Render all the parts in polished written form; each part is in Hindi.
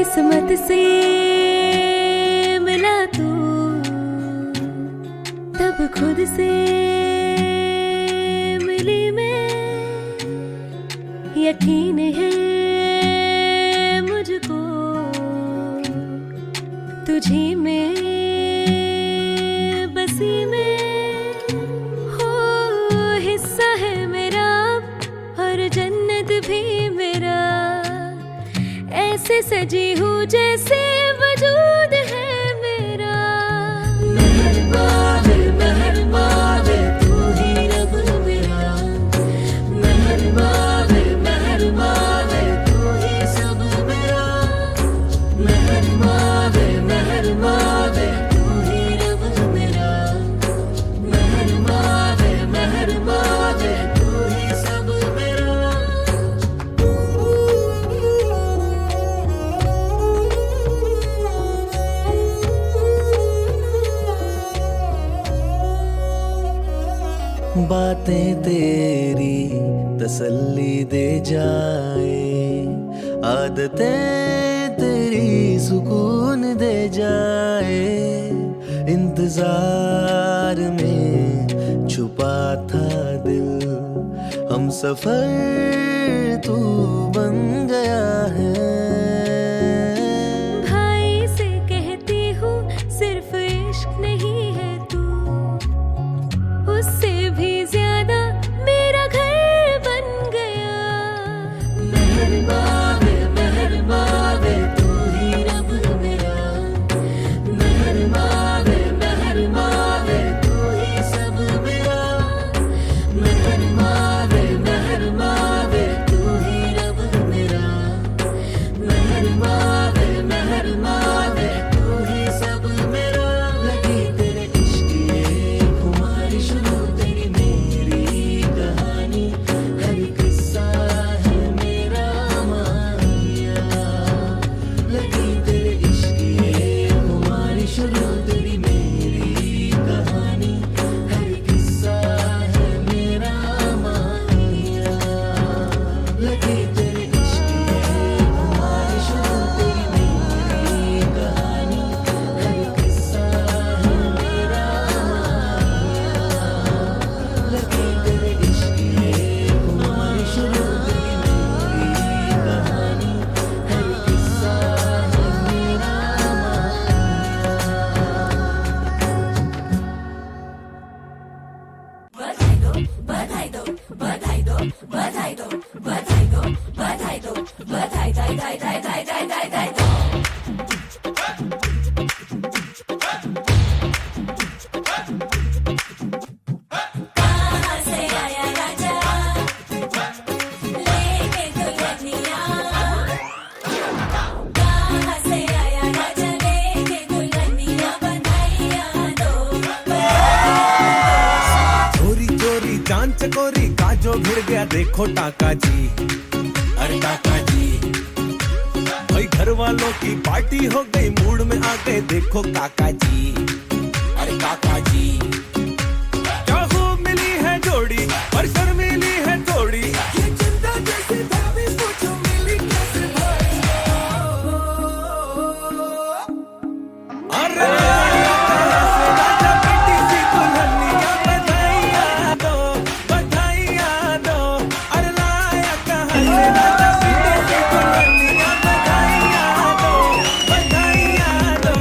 किस्मत से मिला तू, तब खुद से मिली मैं। यकीन है मुझको तुझी में बसी मैं। हो हिस्सा है मेरा और जन्नत भी मेरा, ऐसे सजी हूँ जैसे वजूद है मेरा। मेहरबा है तू ही रब मेरा, मेहरबा है तू ही सब मेरा। मेहरबा है तू ही रब मेरा, मेहरबा है तू ही सब मेरा। बातें तेरी तसल्ली दे जाए, आदतें तेरी सुकून दे जाए। इंतजार में छुपा था दिल, हम सफर तू बन गया है। भाई से कहती हूँ सिर्फ इश्क नहीं है तू, उससे भी ज्यादा मेरा घर बन गया। मेहरबा है तू ही रब मेरा, मेहरबा है तू ही सब मेरा। मेहरबा है तू ही रब मेरा, मेहरबा है तू ही सब मेरा। लगी तेरे इश्क ये खुमारी शुरू तेरी मेरी कहानी, हर किस्सा है मेरा माहिया। लगी तेरे इश्क ये खुमारी शुरू तेरी मेरी कहानी, हर किस्सा है मेरा माहिया। लगी तेरे इश्क ये खुमारी शुरू तेरी मेरी कहानी, हर किस्सा है मेरा माहिया। लगी तेरे इश्क ये खुमारी शुरू तेरी मेरी कहानी, हर किस्सा है मेरा बधाई दो, बधाई दो, बधाई दो, बधाई दो, बधाई दो, बधाई दो, बधाई दो। कहाँ से आया राजा लेके दुल्हनिया, कहाँ से आया राजा लेके दुल्हनिया। बधाइयाँ दो, चोरी चोरी चांद चकोरी काजो भिड़ गया देखो टाका जी। अरे टाका जी भाई घर वालों की पार्टी हो गई, मूड में आ गए देखो काका जी। अरे काका जी क्या खूब मिली है जोड़ी, पर शर्मीली है थोड़ी। ये चिंता जैसी भाभी पूछो मिली कैसे भाई। अरे राजा बेटी सी दुल्हनिया, बधाइयाँ दो, बधाइयाँ दो। अरे लाया कहाँ से राजा बेटी सी दुल्हनिया, बधाइयाँ दो, बधाइयाँ दो।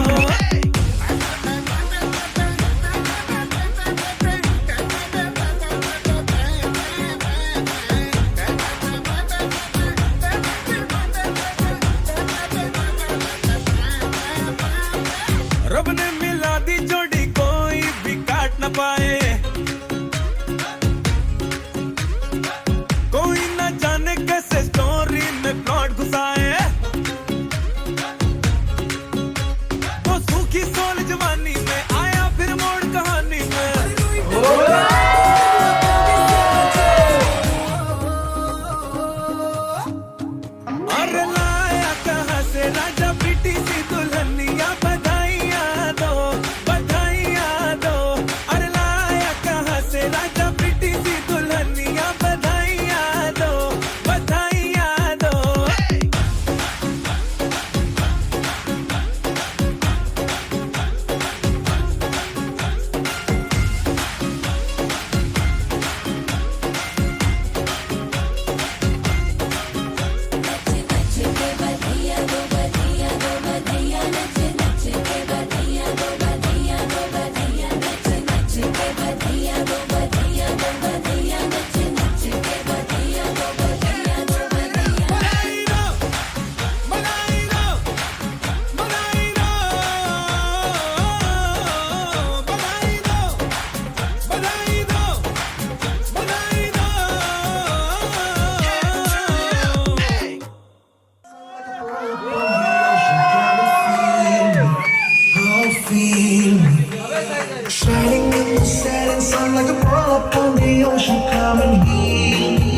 up on the ocean, come and heal me,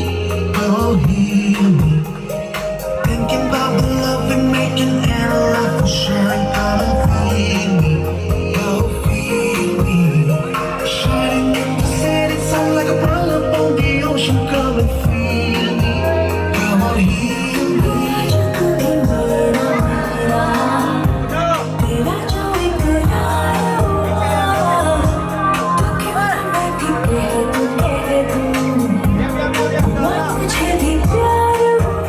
oh heal me. Thinking about the love we're making and our life will shine, come and feel me, oh feel me. Shining in the city sun like a pearl up on the ocean, come and feel me, come on heal me. तेरा जो इकरार हुआ, तो क्यों ना मैं भी कह दूं, हुआ मुझे भी प्यार हुआ।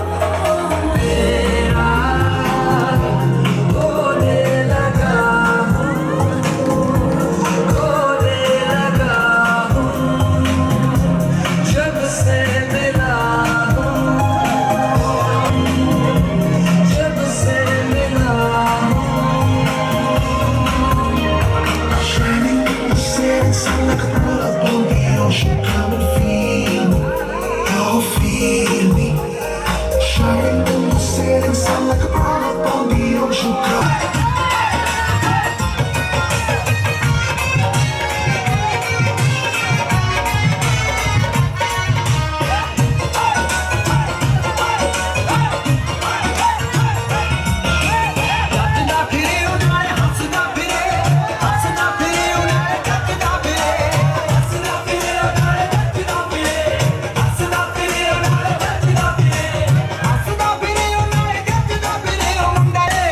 होने लगा हूँ, जब से मिला हूँ, जब से मिला हूँ। Shining in the setting sun like a pearl up on the ocean, come and feel me, oh feel me. Shining in the setting sun like a pearl up on the ocean, come. Husna phire unaare, husna phire unaare, husna phire, husna phire unaare, husna phire, husna phire unaare, husna phire, husna phire unaare, husna phire mundae.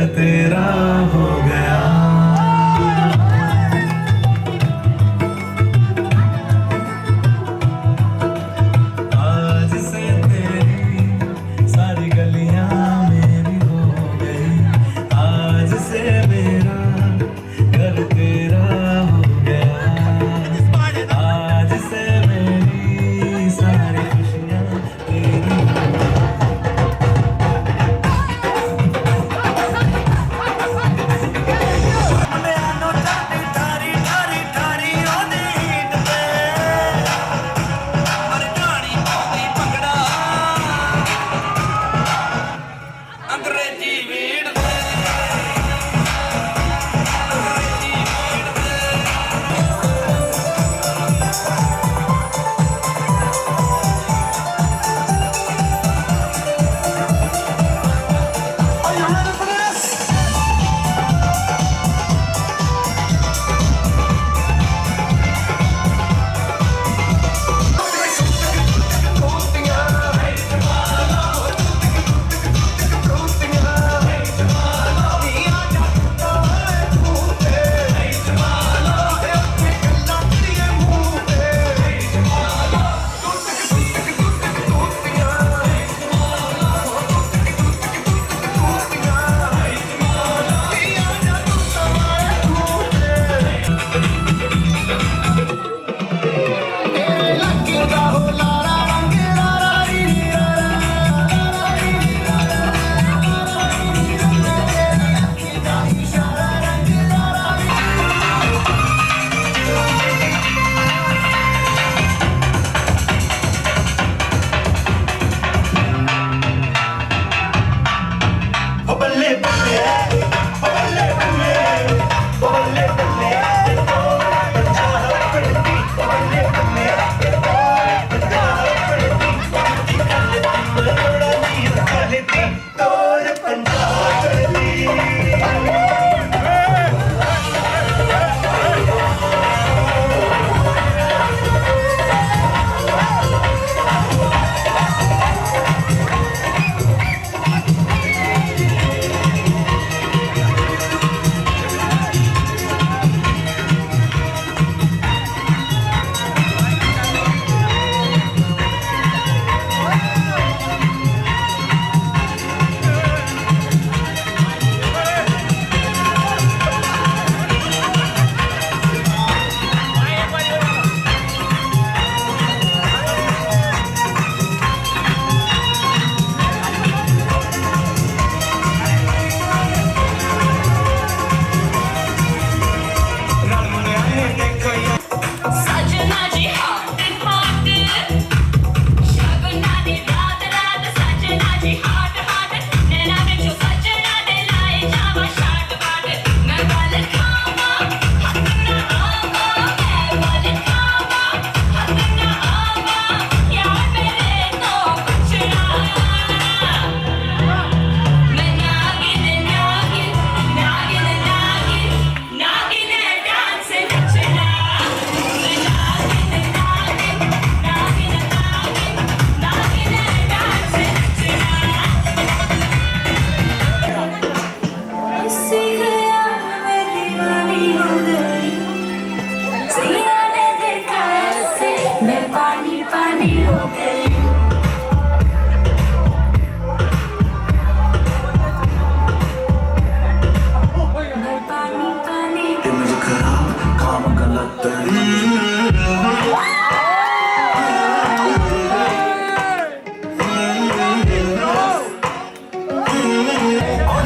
घर तेरा हो गया। आज से तेरी सारी गलियां मेरी हो गई। आज से मेरा घर तेरा हो गया। आज से मेरी सारी खुशियां तेरी हो गई।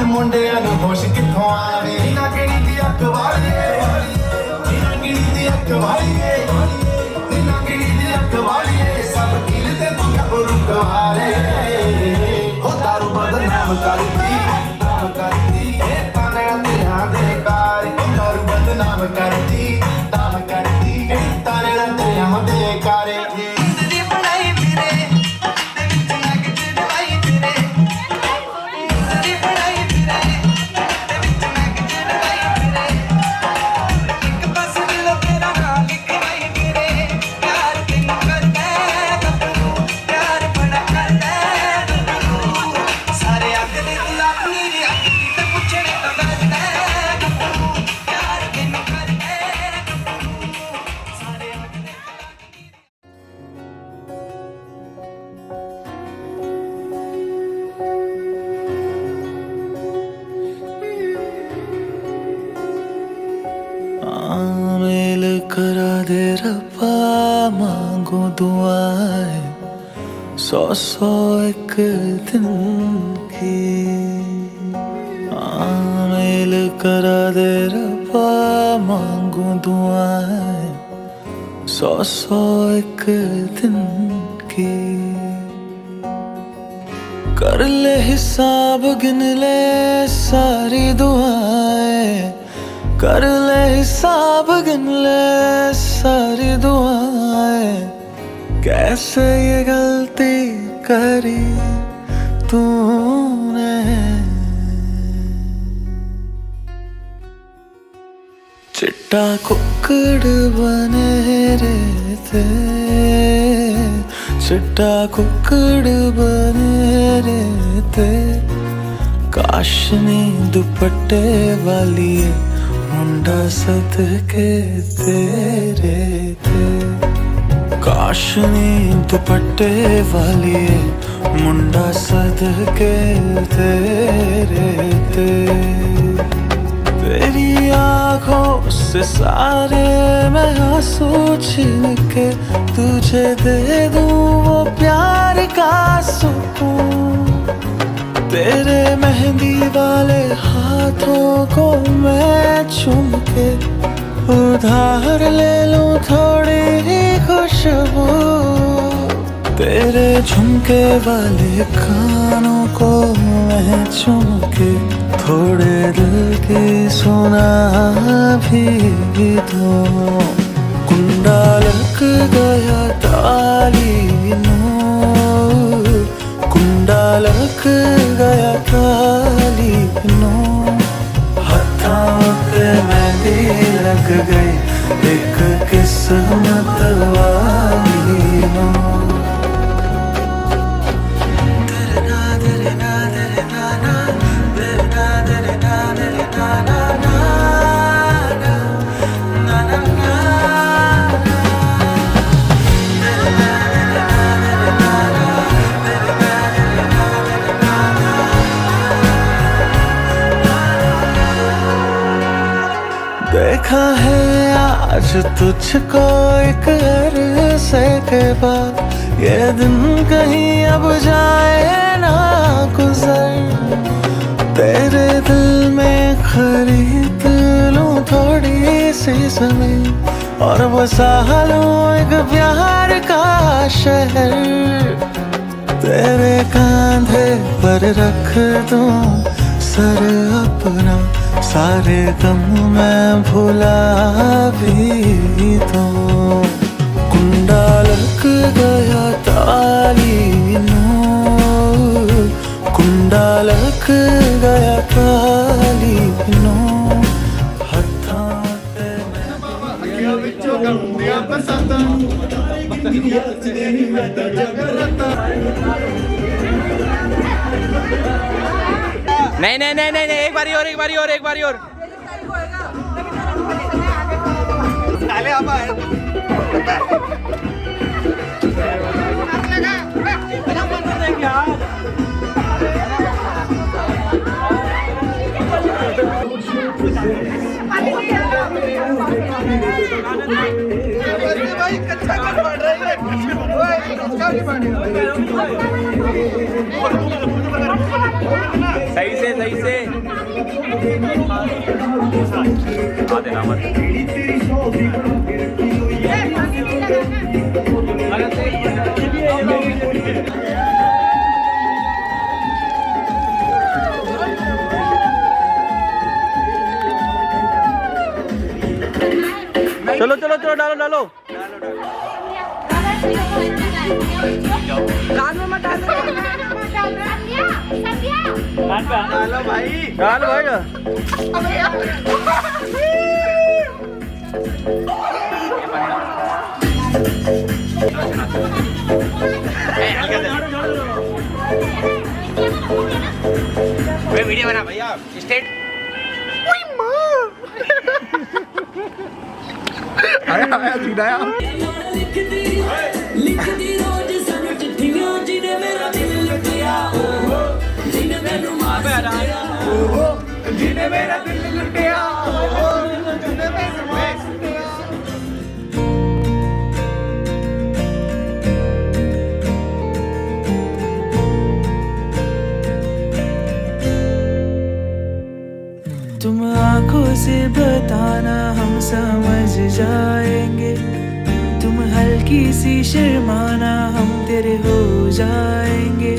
ਮੁੰਡਿਆਂ ਨੂੰ ਹੋਸ਼ ਕਿੱਥੋਂ ਆਵੇ ਨੀਨਾ ਕਿਹੜੀ ਦੀ ਅੱਖ ਵਾਲੀਏ ਨੀਨਾ ਕਿਹੜੀ ਦੀ ਅੱਖ ਵਾਲੀਏ ਨੀਨਾ ਕਿਹੜੀ ਦੀ ਅੱਖ ਵਾਲੀਏ ਸਭ ਕੀਲ ਤੇ ਤੂੰ ਗੱਭਰੂ ਕਵਾਰੇ ਹੋ ਦਾਰੂ ਬਦਨਾਮ ਕਰਦੀ ਇਹ ਤਾਨੇ ਤੇਰਾ ਦੇ ਕਾਰ ਹੋ ਦਾਰੂ ਬਦਨਾਮ ਕਰਦੀ ਇਹ ਤਾਨੇ ਤੇਰਾ ਦੇ ਕਾਰੇ करा दे रब्बा मांगो दुआएं 100 एक दिन की मेल करा दे रब्बा मांगो दुआएं 100 एक दिन की कर ले हिसाब गिन ले सारी दुआएं कर ले हिसाब गिन ले सारी दुआएं कैसे ये गलती करी तूने चिट्टा कुक्कड़ बने रहते चिट्टा कुक्कड़ बने रहते काशनी दुपट्टे वाली मुंडा सदके तेरे थे काशनी दुपट्टे वाली मुंडा सदके तेरे थे तेरी आँखों से सारे मैं आंसू छीन के तुझे दे दूं वो प्यार का सुकून तेरे मेहंदी वाले हाथों को मैं चूम के उधार ले लूं थोड़ी ही खुशबू तेरे झुमके वाले कानों को मैं चूम के थोड़े दिल की सुना भी दो कुंडा लग गया ताली नो कुंडा लग गया ताली नो हथों पे मेहंदी लग गई एक किस्मत वाली नो देखा है आज तुझको एक अरसे के बाद ये दिन कहीं अब जाए ना गुजर तेरे दिल में खरीद लूं थोड़ी सी जमीन और बसा लूं एक प्यार का शहर तेरे कांधे पर रख दूं सर अपना सारे गम मैं भुला भी दूं कुंडा लग गया ताली नो कुंडा लग गया ताली नो हथों पे नहीं नहीं नहीं नहीं एक बारी और एक बारी और एक बारी और सही से आ देना मत चलो चलो चलो डालो डालो कान में मत डालो डालो भाई डालो भाई वीडियो बना भैया स्टेट आया सीधा लिखदी रोज सानू चिट्ठियां जिने मेरा दिल लुटिया जिने मैनू मार दिया जिने मेरा दिल लुटिया जिने मैनू मार दिया से बताना हम समझ जाएंगे, तुम हल्की सी शर्माना हम तेरे हो जाएंगे,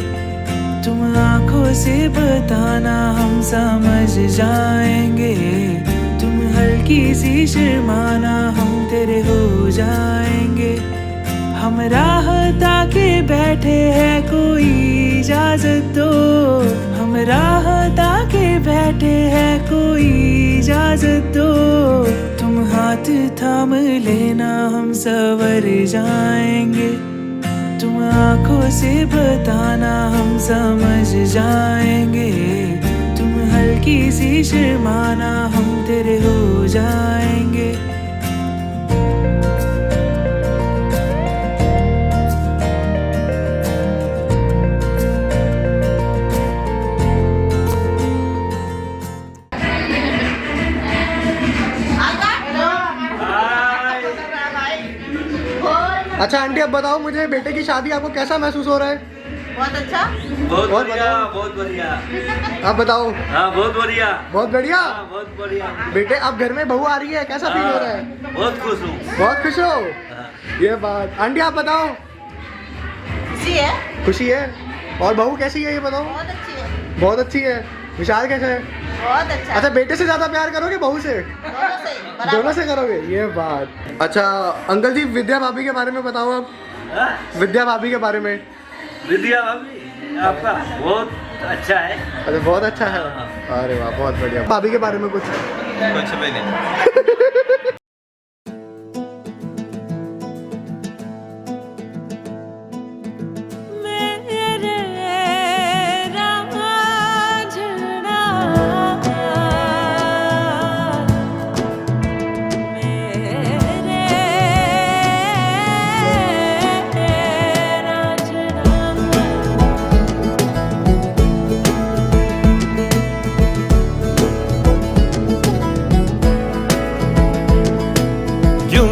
तुम आंखों से बताना हम समझ जाएंगे, तुम हल्की सी शर्माना हम तेरे हो जाएंगे। हम राह ताके बैठे हैं कोई इजाजत दो, हम राह ताके बैठे हैं कोई इजाजत दो, तुम हाथ थाम लेना हम सवर जाएंगे, तुम आंखों से बताना हम समझ जाएंगे, तुम हल्की सी शर्माना हम तेरे हो जाएंगे। अच्छा आंटी अब बताओ मुझे, बेटे की शादी आपको कैसा महसूस हो रहा है? बहुत अच्छा। बहुत बढ़िया, बहुत बढ़िया। आप बताओ। हाँ बहुत बढ़िया। बहुत बढ़िया। हाँ, बहुत बढ़िया। बेटे अब घर में बहू आ रही है, कैसा फील हो रहा है? बहुत खुश हूँ। बहुत खुश हो? ये बात। आंटी आप बताओ। खुशी है। खुशी है। और बहू कैसी है ये बताओ? बहुत अच्छी है। बहुत अच्छी है। विशाल कैसा है? बहुत अच्छा। अच्छा बेटे से ज्यादा प्यार करोगे बहू से? दोनों से बराबर। दोनों से करोगे, ये बात। अच्छा अंकल जी विद्या भाभी के बारे में बताओ आप। हाँ? विद्या भाभी के बारे में। विद्या भाभी आपका बहुत अच्छा है। अच्छा बहुत अच्छा है। अरे वाह बहुत बढ़िया। भाभी के बारे में कुछ भी नहीं।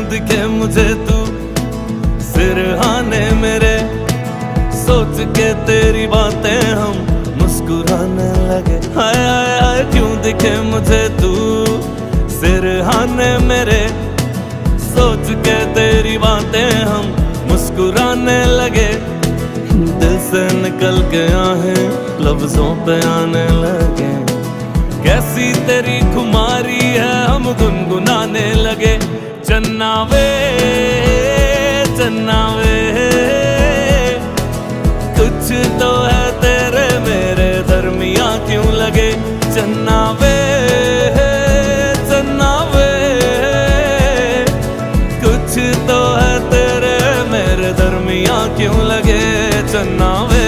दिखे मुझे तू सिरहाने मेरे, सोच के तेरी बातें हम मुस्कुराने लगे। हाय हाय हाय क्यों दिखे मुझे तू सिरहाने मेरे, सोच के तेरी बातें हम मुस्कुराने लगे। दिल से निकल के आहें लफ्जों पे आने लगे, कैसी तेरी खुमारी है हम गुनगुनाने लगे। चन्ना वे कुछ तो है तेरे मेरे दरमियां क्यों लगे। चन्ना वे कुछ तो है तेरे मेरे दरमियां क्यों लगे। चन्ना वे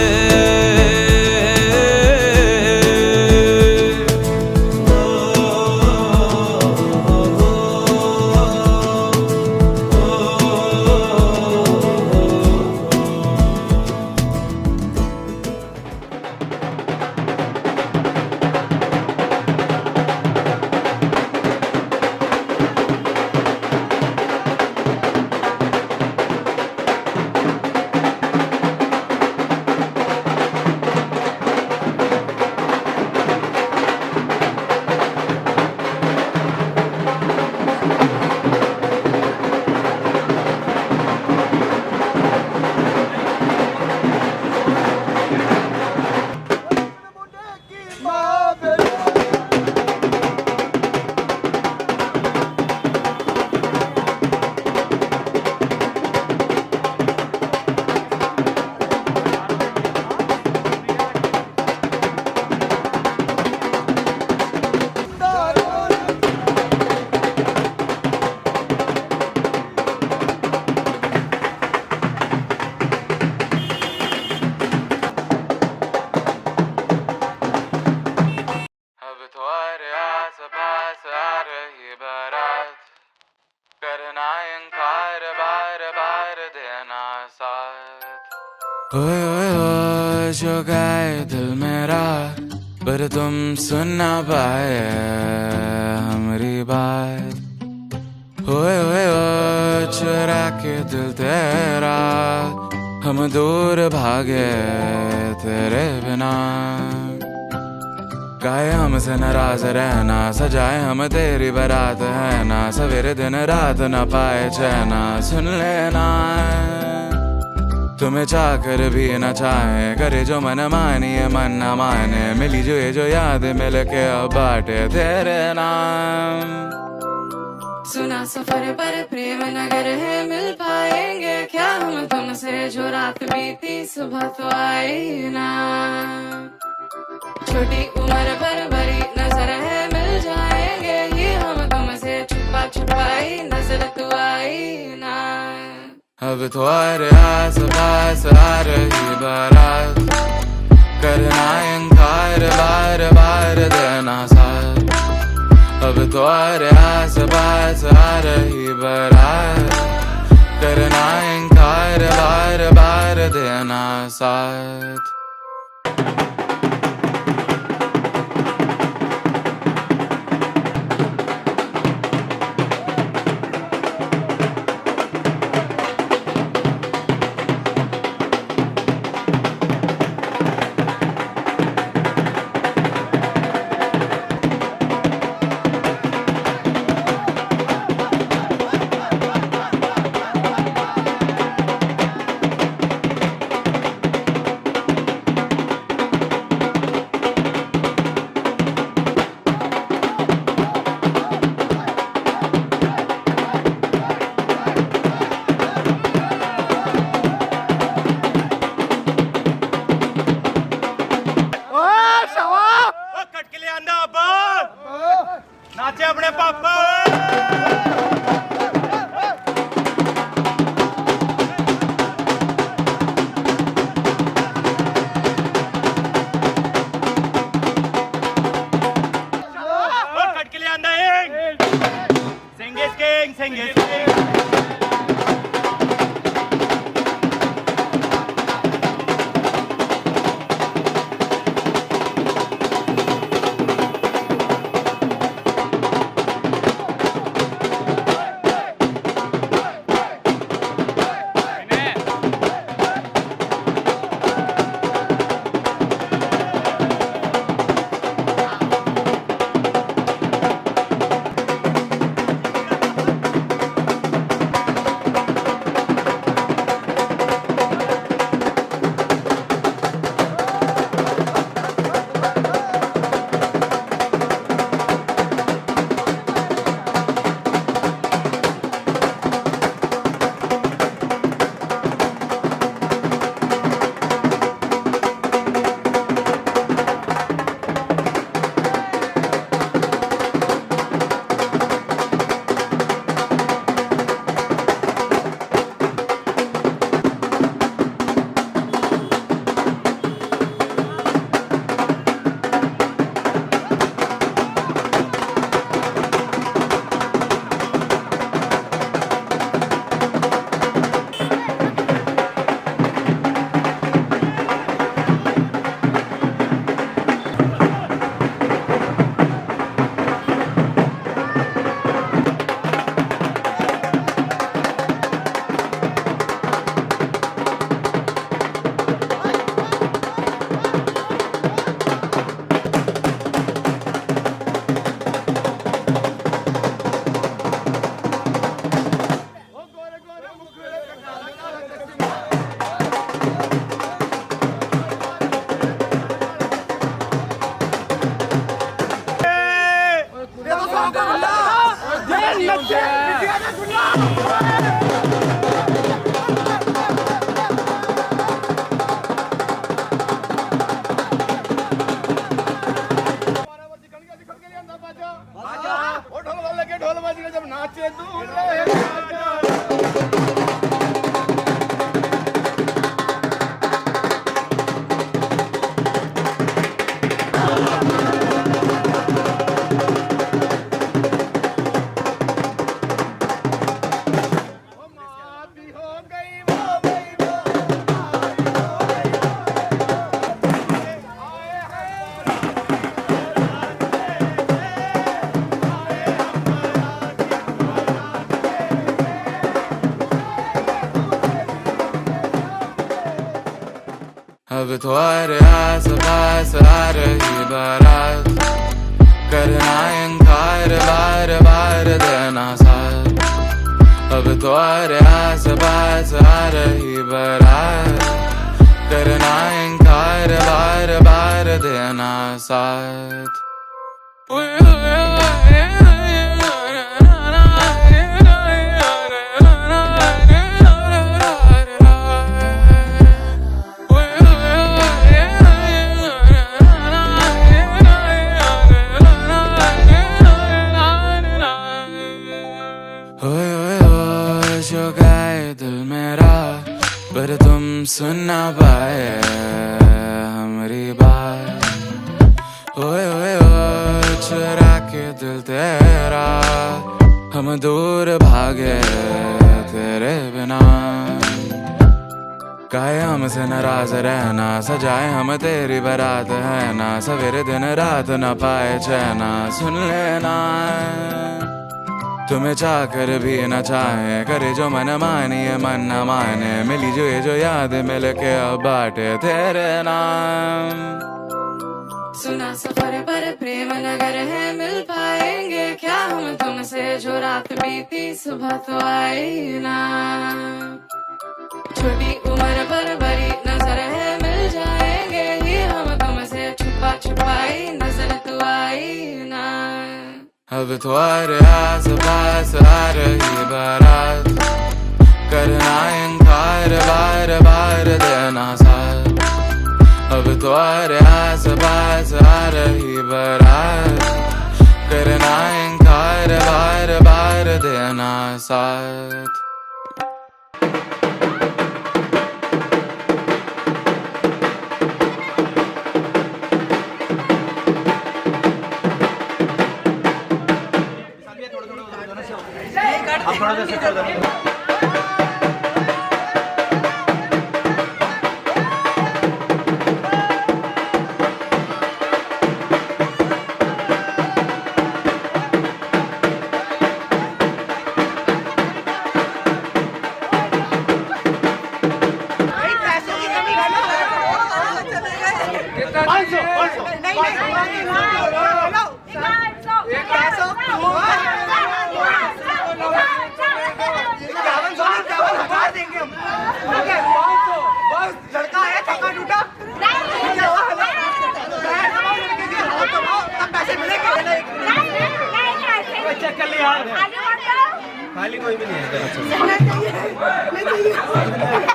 जो गाए दिल मेरा पर तुम सुन ना पाए हमारी बात। होए चुरा के दिल तेरा हम दूर भागे तेरे बिना। काहे हमसे नाराज रहना, सजाए हम तेरी बारात है ना, सवेरे दिन रात न पाए चैना। सुन लेना तुम्हें चाहकर भी न चाहे, करे जो मन मानिए मन न माने, मिली जो ये जो याद मिल के अब बाटे तेरे नाम। सुना सफर पर प्रेम नगर है, मिल पाएंगे क्या हम तुमसे, जो रात बीती सुबह तो आई ना। छोटी उम्र पर बड़ी नजर है, मिल जाएंगे ये हम तुमसे, छुपा छुपाई नजर तो आई ना। अब तो अरे आस पास आ रही बारात, करना इनकार बार बार देना साथ। अब तो अरे आस पास आ रही बारात, करना इनकार बार बार देना साथ। नाचे अपने पापा। कट के लिए आंदा है, सिंगेस किंग सिंगेस किंग। ढोल बज गए जब नाचे अब तो आ रही बारात, करना इनकार बार बार देना साथ, अब तो आस पास आ रही बारात, करना इनकार बार बार देना साथ। जो गाए दिल मेरा पर तुम सुन ना पाए हमारी बात। ओए ओए ओ चुरा के दिल तेरा हम दूर भागे तेरे बिना, काहे हमसे नाराज रहना, सजाए हम तेरी बारात है ना, सवेरे दिन रात न पाए चैना, सुन लेना तुम्हें चाह कर भी न चाहे, करे जो मन मानिए मन न माने, मिली जो ये जो याद मिल के अब बाटे तेरे नाम। सुना सफर पर प्रेम नगर है, मिल पाएंगे क्या हम तुमसे, जो रात बीती सुबह तो आई ना, छोटी उम्र पर बड़ी नजर है, मिल जाएंगे ही हम तुमसे, छुपा छुपाई नजर तो आई ना, अब तो आस पास आ रही बारात, करना इनकार बार बार देना साथ, अब तो आस पास आ रही बारात, करना इनकार बार बार देना साथ। खाली कोई भी नहीं है।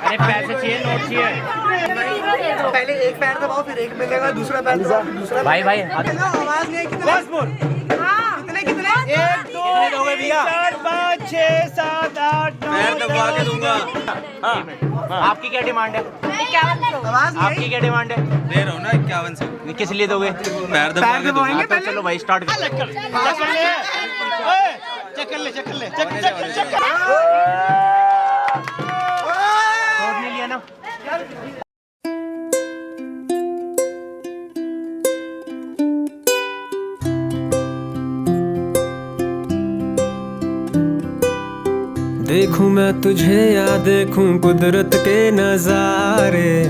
अरे पैसे चाहिए, नोट चाहिए। पहले एक पैर दबाओ फिर एक मिलेगा, दूसरा पैर दबाओ दूसरा। भाई भाई आवाज नहीं, कितने कितने 1 2 4 5 6 7 8 9 पैर दबा के दूंगा। आपकी क्या डिमांड है? 51। आवाज नहीं, आपकी क्या डिमांड है? दे रहा हूँ ना 5100। किस लिए दोगे? पैर दबा के दूंगा। चलो भाई स्टार्ट कर ले, चेक कर ले। तोड़ नहीं लिया ना? देखूं मैं तुझे या देखूं कुदरत के नजारे,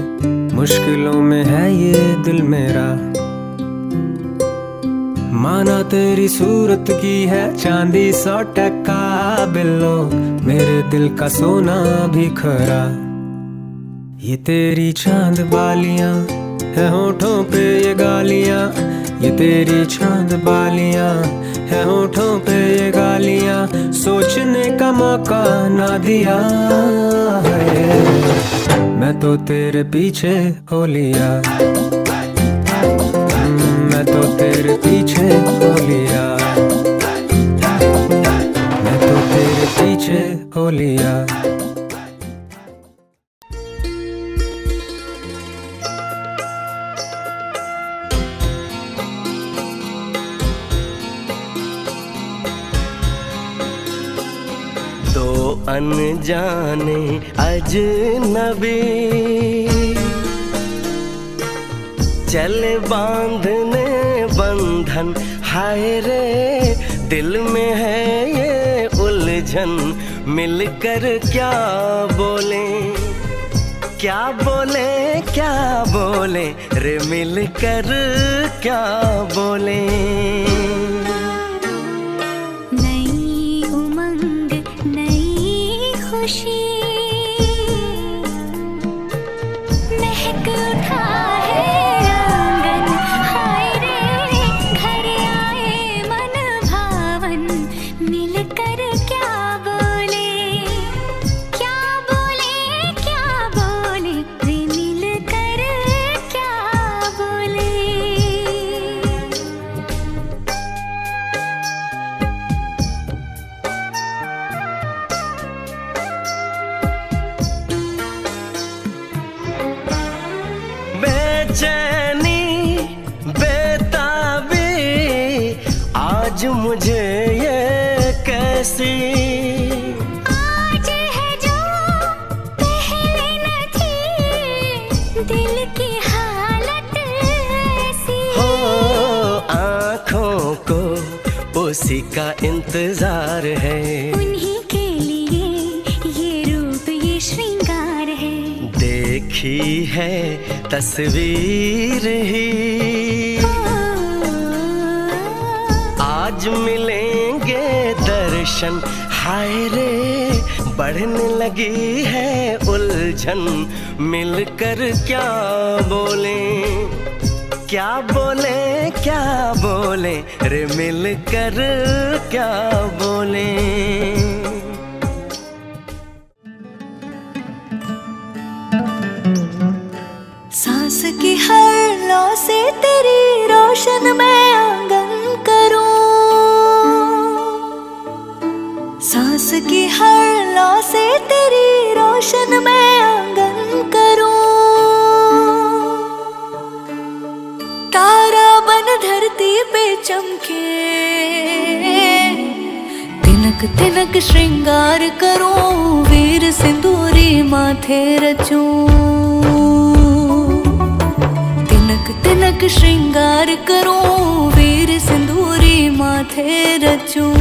मुश्किलों में है ये दिल मेरा, माना तेरी सूरत की है चांदी 100% बिल्लो, मेरे दिल का सोना भी खरा। ये तेरी चांद बालियां है होठों पे ये गालियां, ये तेरी चांद बालियां है होठों पे ये गालियां, सोचने का मौका ना दिया है, मैं तो तेरे पीछे हो लिया, मैं तो तेरे पीछे हो लिया, मैं तो तेरे पीछे हो लिया। दो अनजाने अजनबी चले बांधने बंधन, हाय रे दिल में है ये उलझन, मिलकर क्या बोले क्या बोले क्या बोले रे, मिलकर क्या बोले। आज मुझे ये कैसी आज है जो पहले न थी, दिल की हालत ऐसी हो, आँखों को उसी का इंतजार है, उन्हीं के लिए ये रूप ये श्रृंगार है। देखी है तस्वीर ही, आज मिलेंगे दर्शन, हाय रे बढ़ने लगी है उलझन, मिलकर क्या बोले, क्या बोले, क्या बोले रे, मिलकर क्या बोले। सांस की हर लौ से तेरी रोशन मैं आंगन करूं, सांस की हर लौ से तेरी रोशन मैं आंगन करूं, तारा बन धरती पे चमके, तिनक तिनक श्रृंगार करूं, वीर सिंदूरी माथे रचूं, तिनक तिनक श्रृंगार करूं, वीर सिंदूरी माथे रचूं।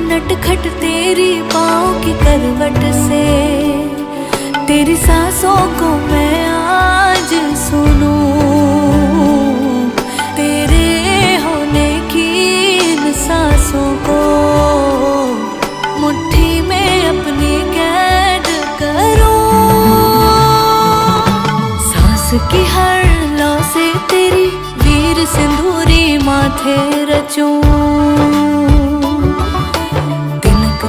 नटखट तेरी पाँव की करवट से, तेरी सांसों को मैं आज सुनूं, तेरे होने की इन सांसों को मुट्ठी में अपनी कैद करूं, सांस की हर लौ से तेरी वीर सिंदूरी माथे रचूं,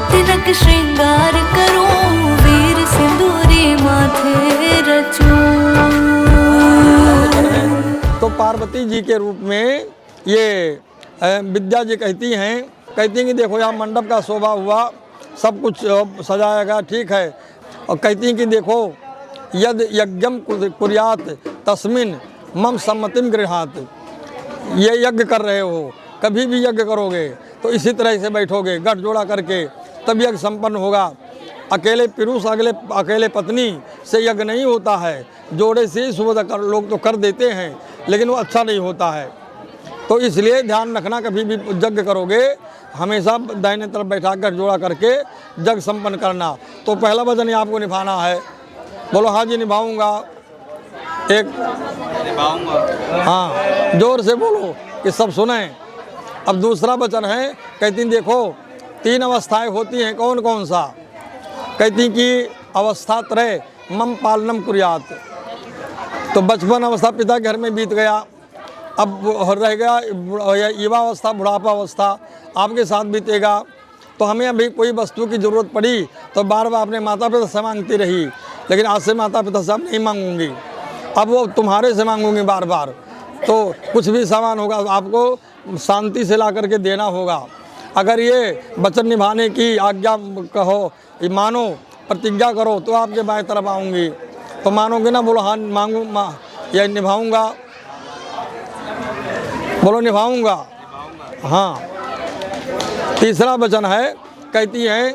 तिनक श्रृंगार करूं, वीर सिंदूरी माथे रचूं। तो पार्वती जी के रूप में ये विद्या जी कहती हैं कि देखो यहाँ मंडप का शोभा हुआ, सब कुछ सजाया गया, ठीक है, और कहती हैं कि देखो यद यज्ञम कुर्यात तस्मिन मम सम्मतिम गृहात, ये यज्ञ कर रहे हो, कभी भी यज्ञ करोगे तो इसी तरह से बैठोगे गठ जोड़ा करके, तब यज्ञ संपन्न होगा। अकेले पुरुष अकेले पत्नी से यज्ञ नहीं होता है, जोड़े से ही सुबह लोग तो कर देते हैं, लेकिन वो अच्छा नहीं होता है। तो इसलिए ध्यान रखना, कभी भी यज्ञ करोगे हमेशा दाहिने तरफ बैठा कर जोड़ा करके यज्ञ संपन्न करना। तो पहला वचन आपको निभाना है, बोलो हाँ जी निभाऊंगा, एक निभाऊंगा, हाँ जोर से बोलो कि सब सुने। अब दूसरा वचन है, कहती देखो 3 अवस्थाएं होती हैं, कौन कौन सा, कहती कि अवस्था त्रय मम पालनम कुर्यात, तो बचपन अवस्था पिता के घर में बीत गया, अब रह गया युवा अवस्था, बुढ़ापा अवस्था आपके साथ बीतेगा। तो हमें अभी कोई वस्तु की ज़रूरत पड़ी तो बार बार अपने माता पिता से मांगती रही, लेकिन आज से माता पिता से अब नहीं मांगूंगी, अब वो तुम्हारे से मांगूंगी बार बार। तो कुछ भी सामान होगा आपको शांति से ला करके देना होगा। अगर ये वचन निभाने की आज्ञा कहो, मानो, प्रतिज्ञा करो तो आपके बाएं तरफ आऊँगी। तो मानोगे ना, बोलो हाँ मांगू, या निभाऊंगा, बोलो निभाऊंगा, हाँ। तीसरा वचन है, कहती है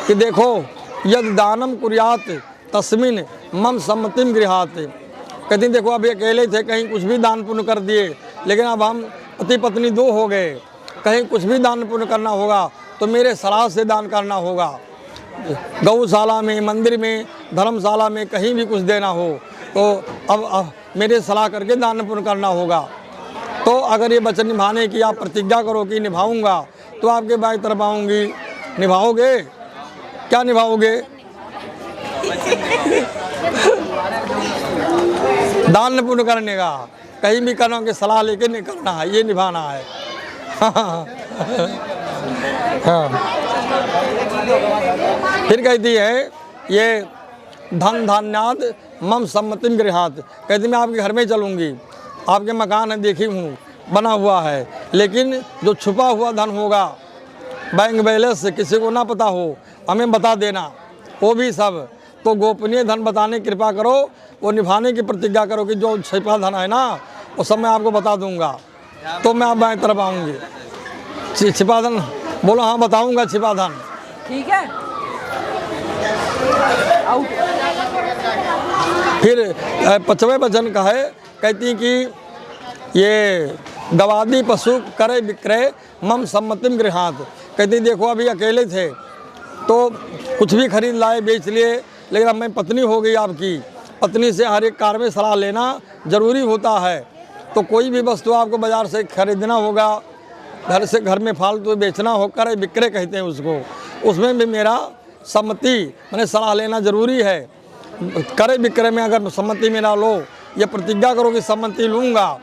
कि देखो यद दानम कुर्यात तस्मिन मम सम्मतिम गृहात, कहती देखो अभी अकेले थे, कहीं कुछ भी दान पुण्य कर दिए, लेकिन अब हम पति पत्नी 2 हो गए, कहीं कुछ भी दान पुण्य करना होगा तो मेरे सलाह से दान करना होगा। गौशाला में, मंदिर में, धर्मशाला में, कहीं भी कुछ देना हो तो अब मेरे सलाह करके दान पुण्य करना होगा। तो अगर ये वचन निभाने की आप प्रतिज्ञा करो कि निभाऊंगा, तो आपके बाएं तरफ आऊँगी। निभाओगे? क्या निभाओगे? दान न पुण्य करने का, कहीं भी करना कि सलाह लेके नहीं करना है, ये निभाना है। हाँ। फिर कहती है ये धन धान्याद मम सम्मतिम गृहात, कहती मैं आपके घर में चलूँगी, आपके मकान है देखी हूँ बना हुआ है, लेकिन जो छुपा हुआ धन होगा बैंक बैलेंस से किसी को ना पता हो, हमें बता देना, वो भी सब। तो गोपनीय धन बताने की कृपा करो, वो निभाने की प्रतिज्ञा करो कि जो छिपा धन है ना वो सब मैं आपको बता दूंगा, तो मैं आप बाएं तरफ आऊँगी। छिपा धन बोलो, हाँ बताऊंगा छिपा धन। ठीक है। फिर 5वें वचन का है, कहती कि ये गवादी पशु करे विक्रय मम सम्मतिम गृहात, कहती देखो अभी अकेले थे तो कुछ भी खरीद लाए बेच लिए, लेकिन अब मैं पत्नी हो गई आपकी, पत्नी से हर एक कार्य में सलाह लेना ज़रूरी होता है। तो कोई भी वस्तु आपको बाज़ार से खरीदना होगा, घर में फालतू बेचना हो, करे विक्रय कहते हैं उसको, उसमें भी मेरा सम्मति मैंने सलाह लेना ज़रूरी है। करे विक्रय में अगर सम्मति मेरा लो, ये प्रतिज्ञा करो कि सम्मति लूँगा,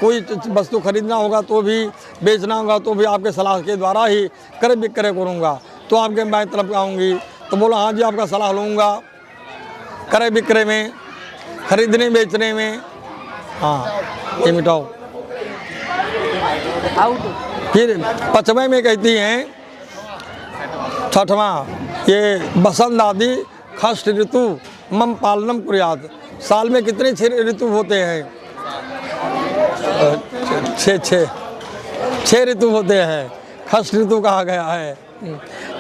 कोई वस्तु खरीदना होगा तो भी, बेचना होगा तो भी आपके सलाह के द्वारा ही करे विक्रय करूँगा, तो आपके बाएं तरफ आऊँगी। तो बोला हाँ जी आपका सलाह लूँगा करे विक्रय में, खरीदने बेचने में। हाँ ये मिटाओ। फिर 5वें में कहती हैं, 6वां, ये बसंत आदि खष्ट ऋतु मम पालनम कुर्यात, साल में कितने 6 ऋतु होते हैं? 6 ऋतु होते हैं, खष्ट ऋतु कहा गया है,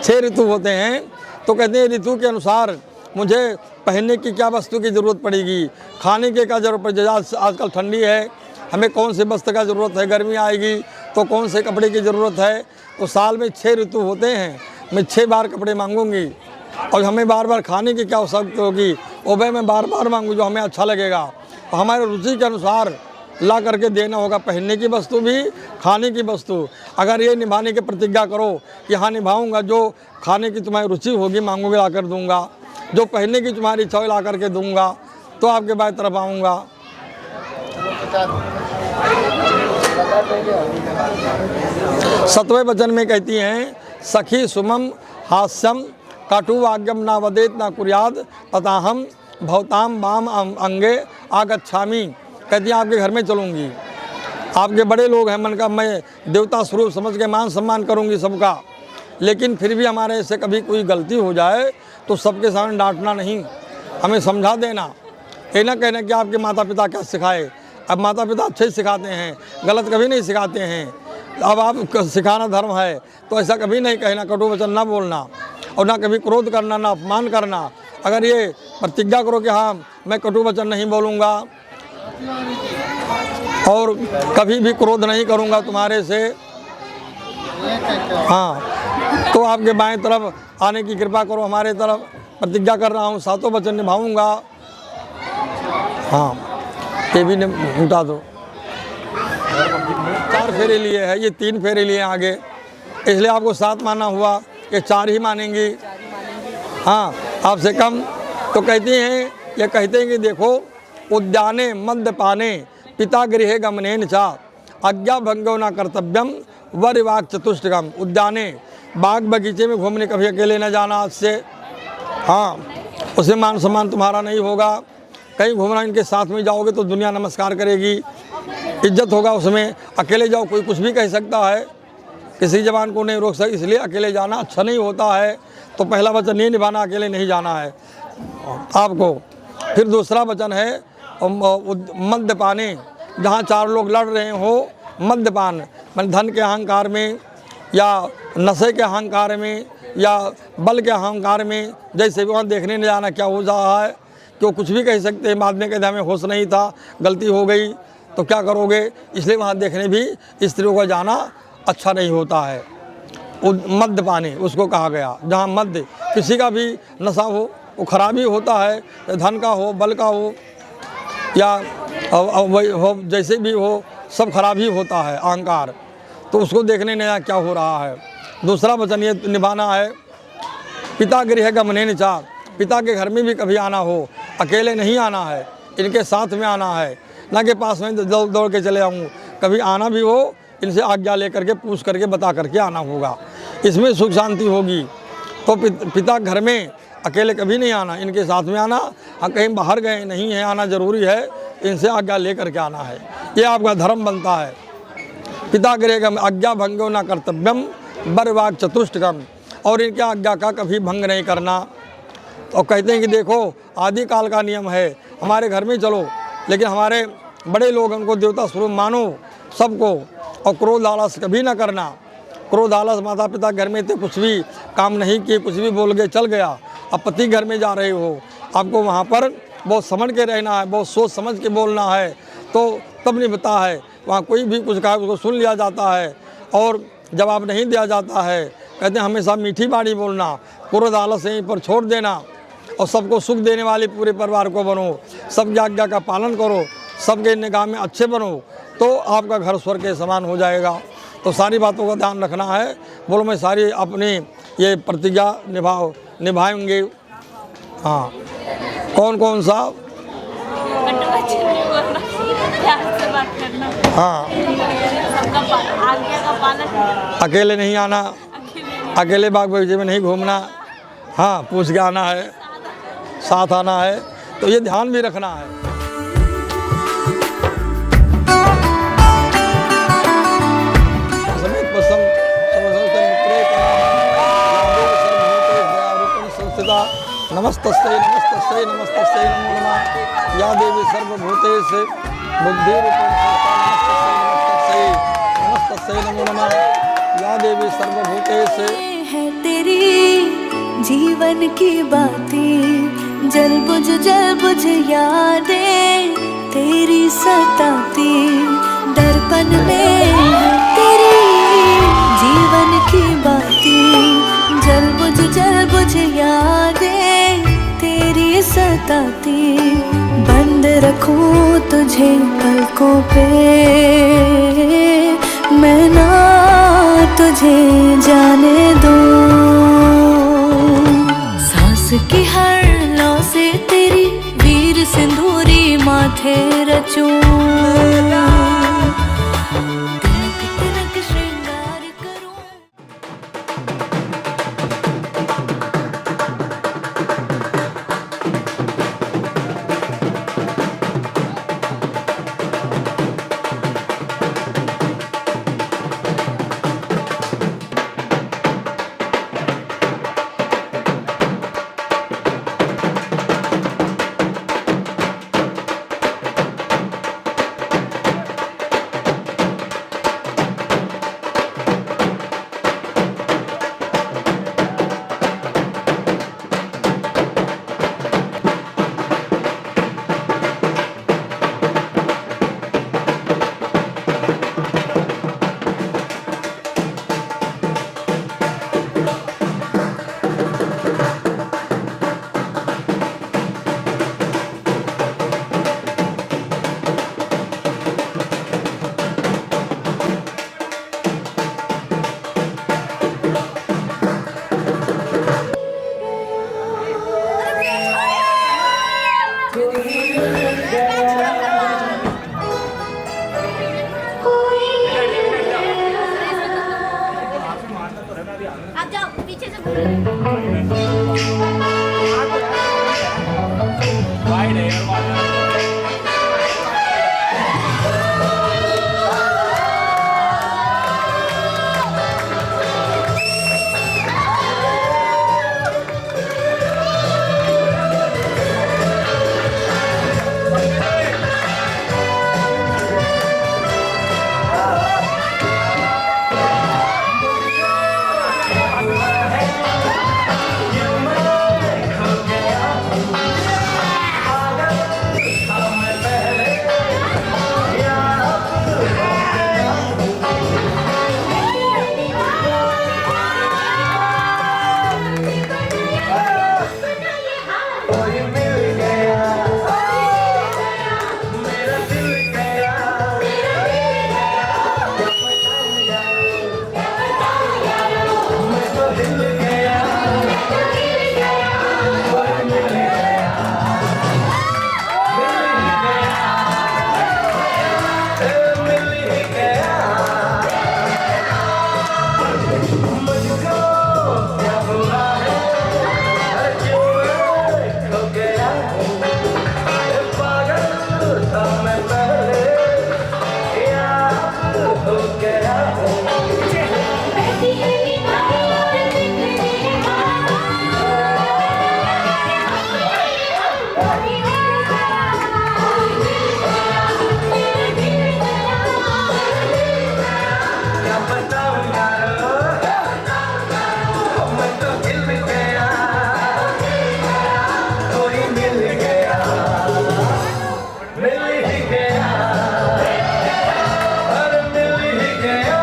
6 ऋतु होते हैं। तो कहते हैं ऋतु के अनुसार मुझे पहनने की क्या वस्तु की ज़रूरत पड़ेगी, खाने के क्या ज़रूरत पड़ेगी, आजकल ठंडी है हमें कौन से वस्त्र का ज़रूरत है, गर्मी आएगी तो कौन से कपड़े की ज़रूरत है। तो साल में 6 ऋतु होते हैं, मैं 6 बार कपड़े मांगूंगी, और हमें बार बार खाने की क्या आवश्यकता होगी, वो भाई मैं बार बार मांगू जो हमें अच्छा लगेगा। तो हमारे रुचि के अनुसार ला करके देना होगा, पहनने की वस्तु भी खाने की वस्तु। अगर ये निभाने की प्रतिज्ञा करो कि हाँ निभाऊंगा, जो खाने की तुम्हारी रुचि होगी मांगोगे ला कर दूँगा, जो पहनने की तुम्हारी इच्छा ला करके दूँगा, तो आपके बाएं तरफ आऊँगा। 7वें वचन में कहती हैं, सखी सुमम हास्यम काटुवाग्यम ना वदेत ना कुर्याद तथाहम भवताम वाम अंगे आगच्छामी, कहती हैं आपके घर में चलूँगी, आपके बड़े लोग हैं, मन का मैं देवता स्वरूप समझ के मान सम्मान करूँगी सबका, लेकिन फिर भी हमारे से कभी कोई गलती हो जाए तो सबके सामने डांटना नहीं, हमें समझा देना, ये ना कहना कि आपके माता पिता क्या सिखाए। अब माता पिता अच्छे सिखाते हैं, गलत कभी नहीं सिखाते हैं। अब आप सिखाना धर्म है तो ऐसा कभी नहीं कहना, कटु वचन ना बोलना, और ना कभी क्रोध करना, ना अपमान करना। अगर ये प्रतिज्ञा करो कि हाँ मैं कटु वचन नहीं बोलूँगा और कभी भी क्रोध नहीं करूँगा तुम्हारे से, हाँ, तो आपके बाएं तरफ आने की कृपा करो, हमारे तरफ प्रतिज्ञा कर रहा हूँ 7 वचन निभाऊँगा। हाँ ये भी मिटा दो। 4 फेरे लिए है, ये 3 फेरे लिए आगे, इसलिए आपको 7 माना हुआ, ये 4 ही मानेंगी। हाँ आपसे कम। तो कहती हैं, ये कहते हैं कि देखो उद्याने मद्यपाने पिता गृहे गमनेन चा आज्ञा भंगो न कर्तव्यम वरिवाक चतुष्टकम। उद्याने बाग बगीचे में घूमने कभी अकेले न जाना आज से, हाँ उसमें मान सम्मान तुम्हारा नहीं होगा। कहीं घूमना इनके साथ में जाओगे तो दुनिया नमस्कार करेगी, इज्जत होगा उसमें। अकेले जाओ कोई कुछ भी कह सकता है, किसी जवान को नहीं रोक सकता, इसलिए अकेले जाना अच्छा नहीं होता है। तो पहला वचन ये निभाना, अकेले नहीं जाना है आपको। फिर दूसरा वचन है मद्यपाने, जहाँ 4 लोग लड़ रहे हो, मद्यपान मन धन के अहंकार में या नशे के अहंकार में या बल के अहंकार में, जैसे वहाँ देखने नहीं जाना क्या हो रहा है, क्यों कुछ भी कह सकते हैं, बाद में कहते हमें होश नहीं था, गलती हो गई तो क्या करोगे, इसलिए वहाँ देखने भी स्त्रियों का जाना अच्छा नहीं होता है। मद्यपाने उसको कहा गया, जहाँ मद्य किसी का भी नशा हो वो खराबी होता है, धन का हो, बल का हो या हो, जैसे भी हो सब खराब ही होता है अहंकार। तो उसको देखने नया क्या हो रहा है। दूसरा वचन ये निभाना है, पिता गृह गमने चा, पिता के घर में भी कभी आना हो, अकेले नहीं आना है, इनके साथ में आना है, ना कि पास में दौड़ दौड़ के चले आऊँ। कभी आना भी हो इनसे आज्ञा लेकर के पूछ करके बता करके आना होगा, इसमें सुख शांति होगी। तो पिता घर में अकेले कभी नहीं आना, इनके साथ में आना। कहीं बाहर गए नहीं है, आना जरूरी है, इनसे आज्ञा लेकर के आना है, ये आपका धर्म बनता है। पिता गृहगम आज्ञा भंगो न कर्तव्यम बरवाक चतुष्टकम, और इनके आज्ञा का कभी भंग नहीं करना। और कहते हैं कि देखो आदि काल का नियम है, हमारे घर में चलो, लेकिन हमारे बड़े लोग उनको देवता स्वरूप मानो सबको, और क्रोध आलस कभी ना करना। क्रोध आलस माता पिता घर में थे, कुछ भी काम नहीं किए, कुछ भी बोल के चल गया, अब पति घर में जा रहे हो, आपको वहाँ पर बहुत समझ के रहना है, बहुत सोच समझ के बोलना है, तो तब नहीं बता है। वहाँ कोई भी कुछ कहा उसको सुन लिया जाता है और जवाब नहीं दिया जाता है। कहते हैं हमेशा मीठी बाणी बोलना, क्रोध आलस यहीं पर छोड़ देना, और सबको सुख देने वाले पूरे परिवार को बनो, सबकी आज्ञा का पालन करो, सबके निगाह में अच्छे बनो, तो आपका घर स्वर्ग के समान हो जाएगा। तो सारी बातों का ध्यान रखना है। बोलो मैं सारी अपनी ये प्रतिज्ञा निभाएंगे। हाँ, कौन कौन सा? हाँ, अकेले नहीं आना, अकेले बाग बगीचे में नहीं घूमना, हाँ पूछ के आना है, साथ आना है, तो ये ध्यान भी रखना है। नमस्तस्यै नमस्तस्यै नमस्तस्यै नमो नमः। या देवी सर्वभूतेषु बुद्धिरूपेण नमस्तस्यै नमस्तस्यै नमो नमः। या देवी सर्वभूतेषु। है तेरी जीवन की बातें, जल बुझ यादें तेरी सताती, दर्पण में है तेरी जीवन की बातें, जल बुझ यादें तेरी सताती। बंद रखूं तुझे पलकों पे, मैं ना तुझे जाने दूं। सांस की हर लौ से तेरी वीर सिंदूरी माथे रचूं। बहती है निगाहें और बिखरे क्या बताऊं यारो, मैं तो हिल गया, कोई मिल गया, मिल ही गया, अरे मिल ही गया।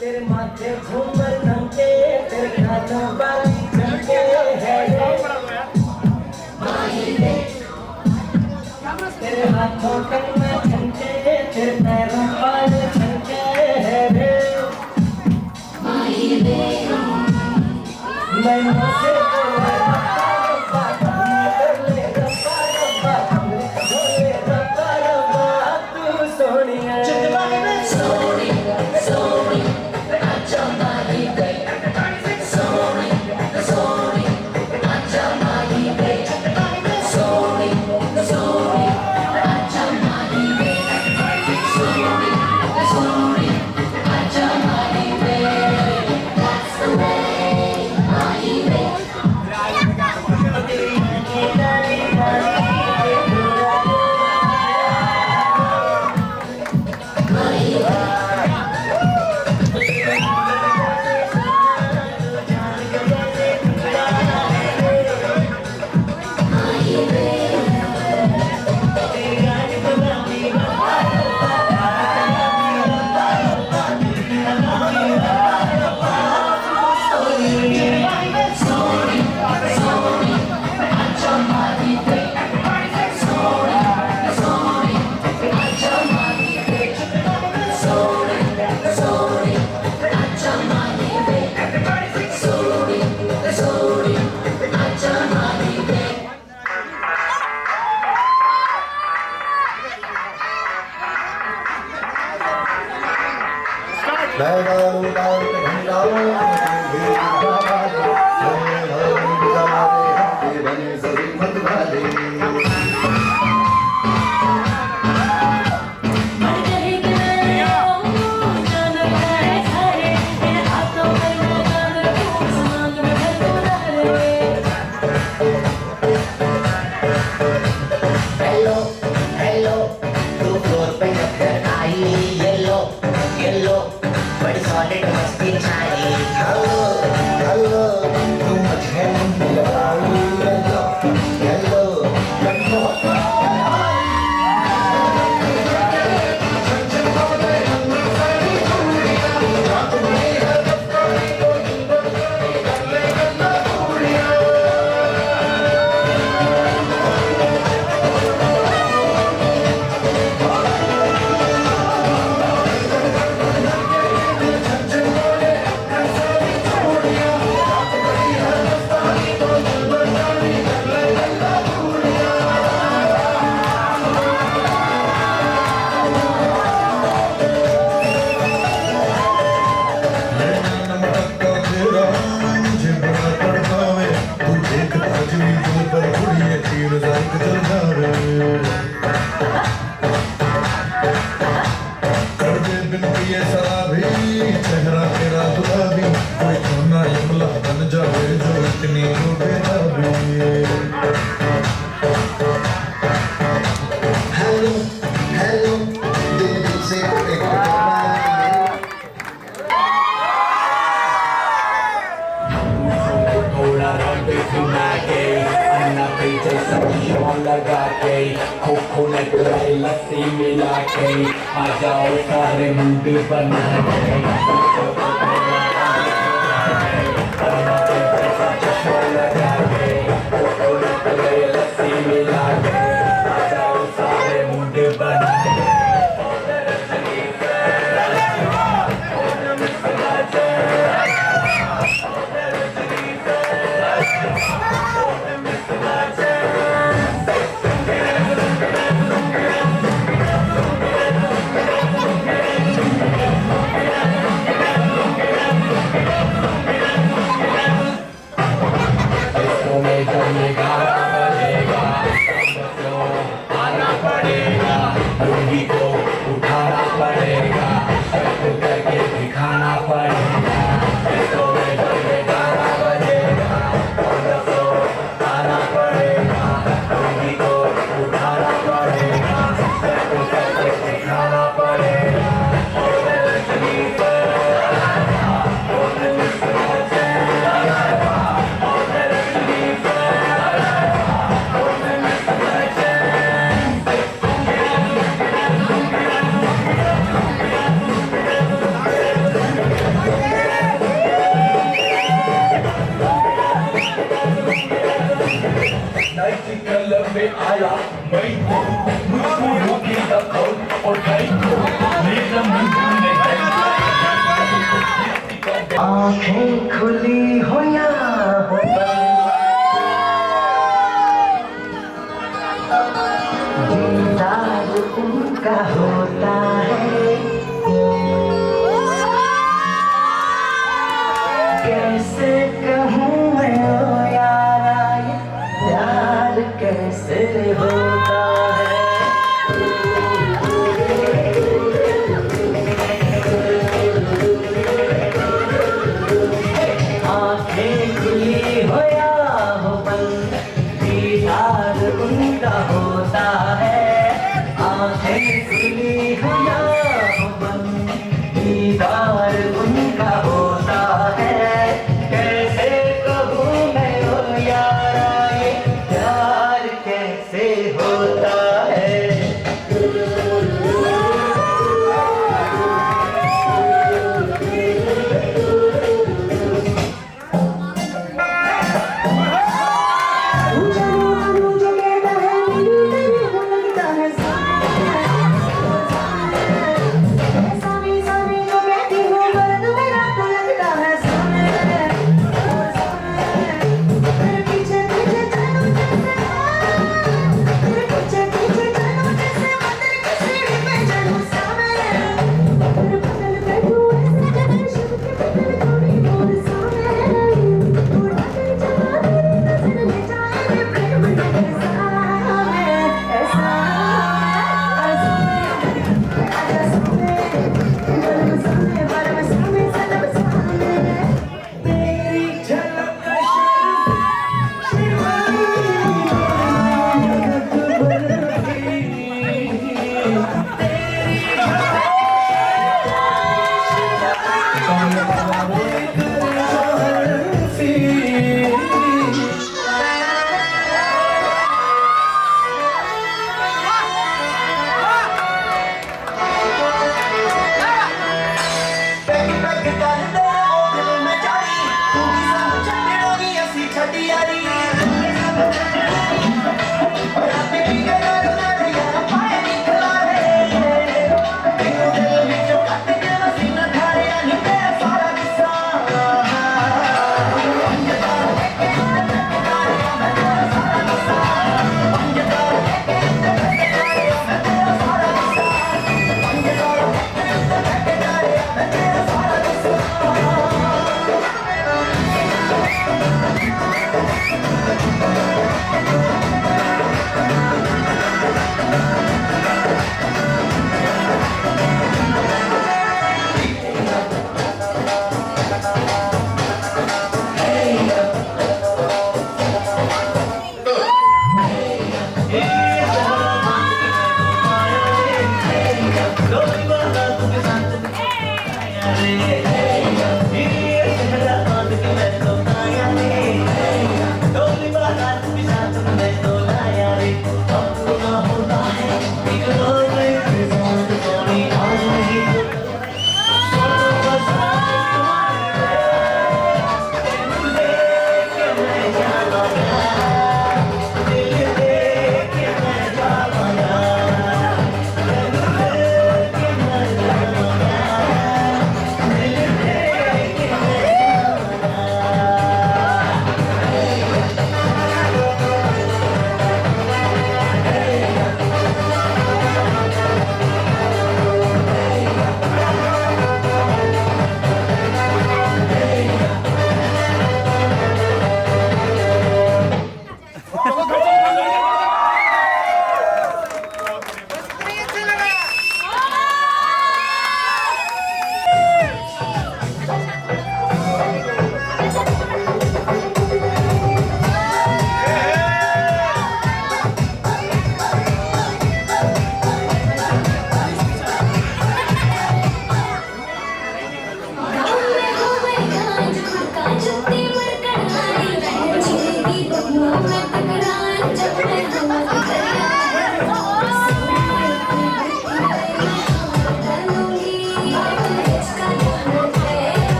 तेरे माथे झूमर झमके, तेरे कानों बाली झमके है रे, तेरे हाथों कंगना झमके, तेरे पैरों पायल झमके है रे, मैं मुझसे लगा के कोकोनट लस्सी मिला के आ जाओ सारे मूड बना के चश्मा लगा के कोकोनट लस्सी मिला के आ जाओ सारे मूड बना के कलब में आया मैं तो मुझको रोकी दखल और गई तो मेरा मन में आँखें खुली हो या हो दीदार उनका होता है कैसे कहूँ मैं ओ यारा ये प्यार कैसे होता है आँखें खुली हो या हो बंद दीदार उनका होता है आँखें खुली हो या हो बंद दीदार उनका होता है कैसे कहूँ मैं ओ यारा ये प्यार कैसे होता है मुझे कहता है मुझे लगता है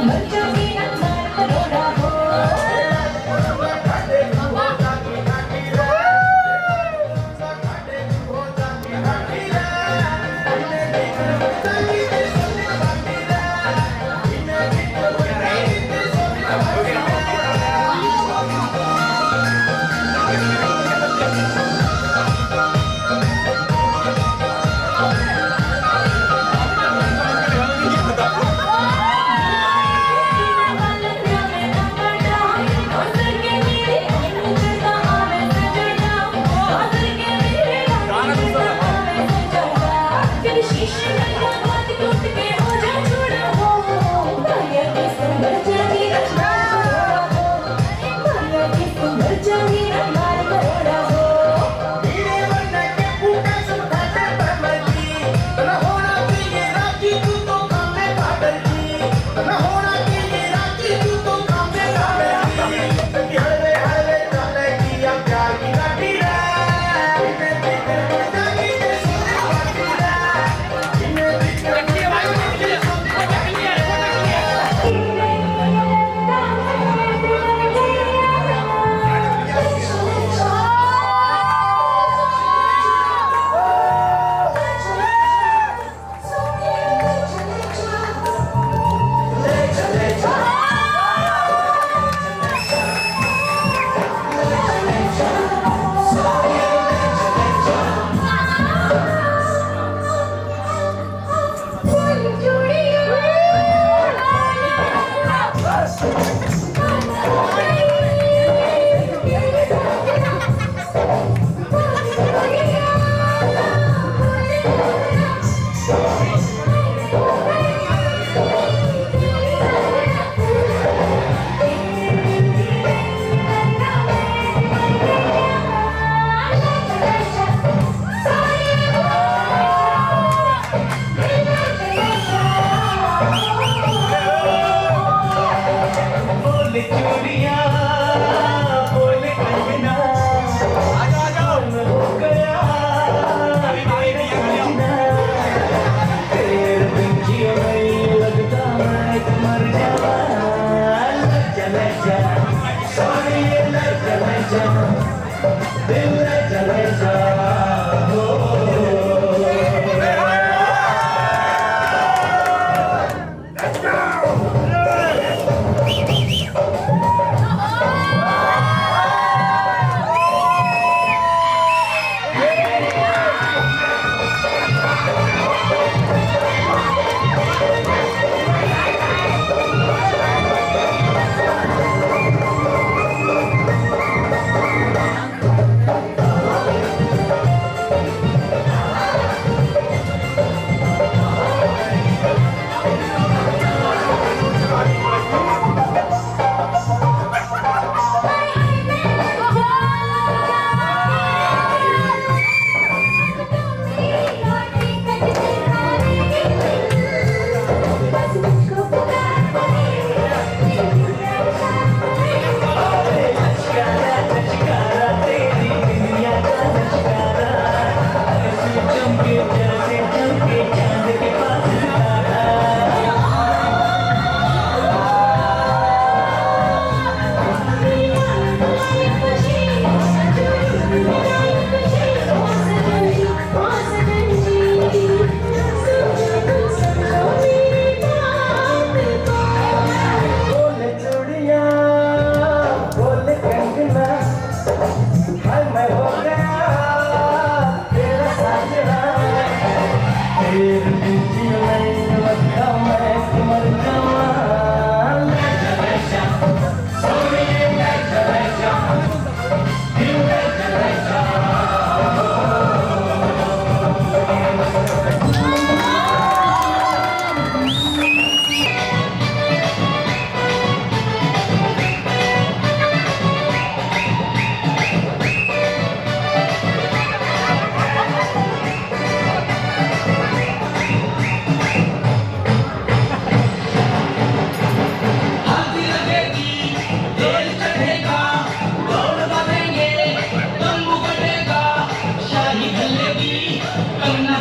मर जाऊंगी ना मार करोड़ा हो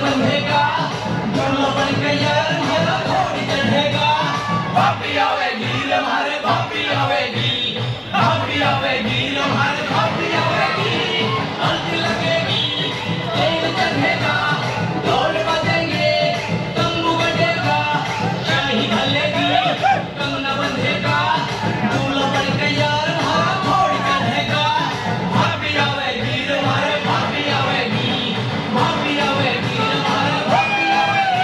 बंधेगा, दोनों बन के यार घोड़ी चढ़ेगा, पापी आवेगी। हमारे भाभी आवेगी, भाभी आवेगी, हमारे भाभी आवेगी। हल्दी लगेगी, तेल चढ़ेगा, ढोल बजेंगे, तंबू बजेगा, शाही ढलेगी, कंगना बंधेगा, दूल्हा बन के यार हमारा घोड़ी चढ़ेगा। भाभी आवेगी, हमारे भाभी आवेगी, भाभी आवेगी, हमारे भाभी आवेगी।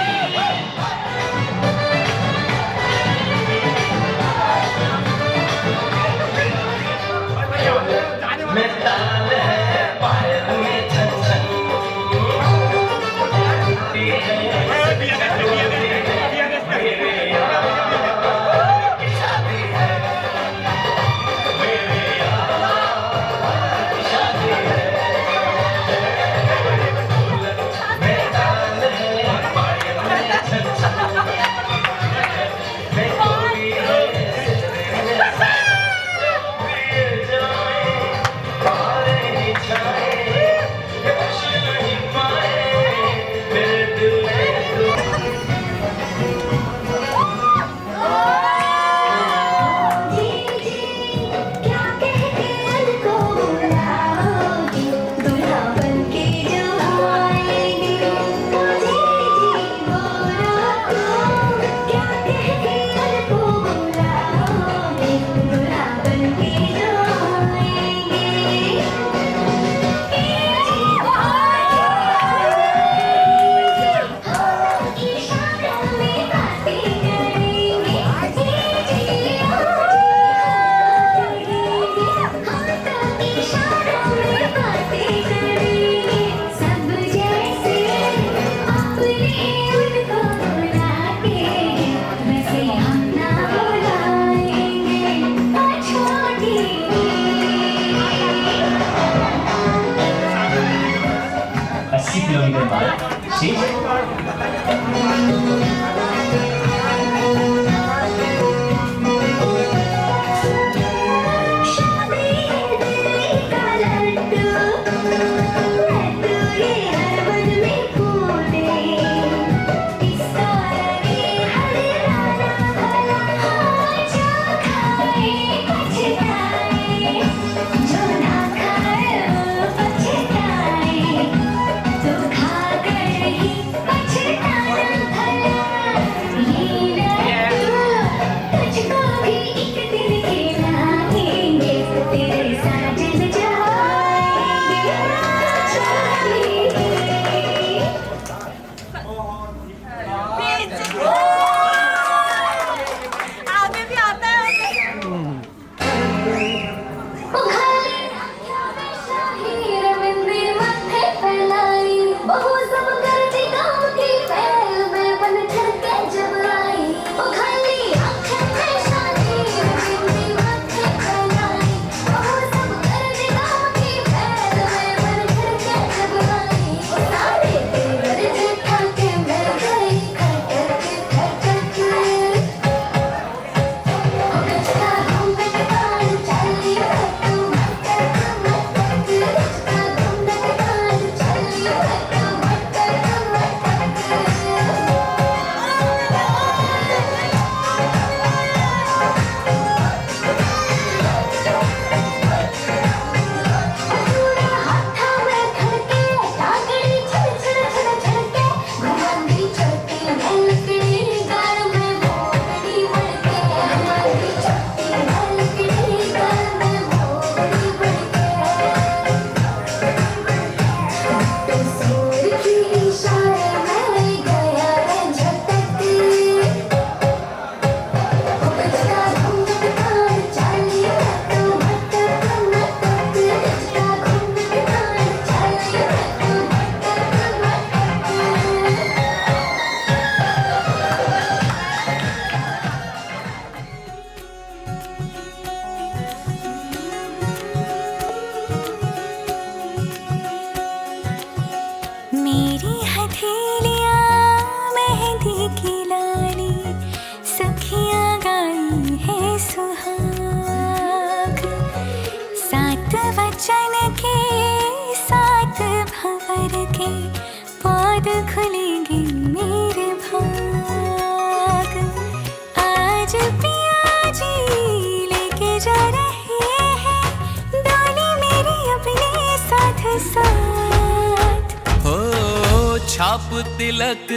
छाप तिलक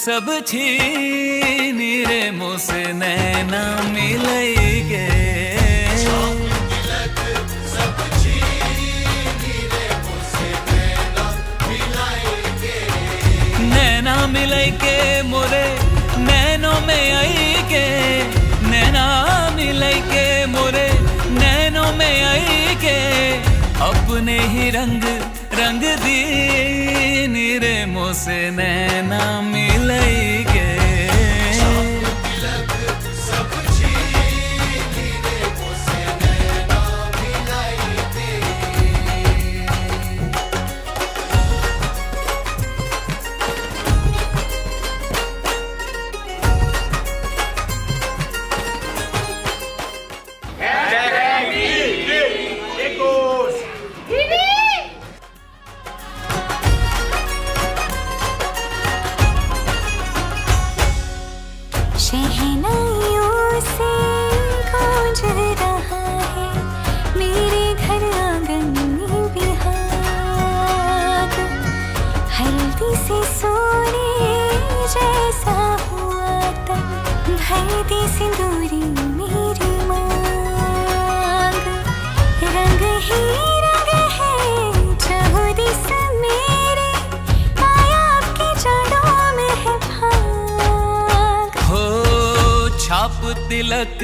सब छीन रे मोसे नैना मिलैगे नैना मिलैगे मोरे नैनों में आईगे नैना मिलैगे मोरे नैनों में आईगे अपने ही रंग रंग दीन रे मोसे नैना मिलैगे शहनाइयों से गूंज रहा है मेरे घर आंगन में बिहार हल्दी से सोने जैसा हुआ तब भर दी सिंदूरी मेरी मांग रंग ही रंग है चहुरी सा मेरे आया आपके जड़ों में है भाग हो छाप तिलक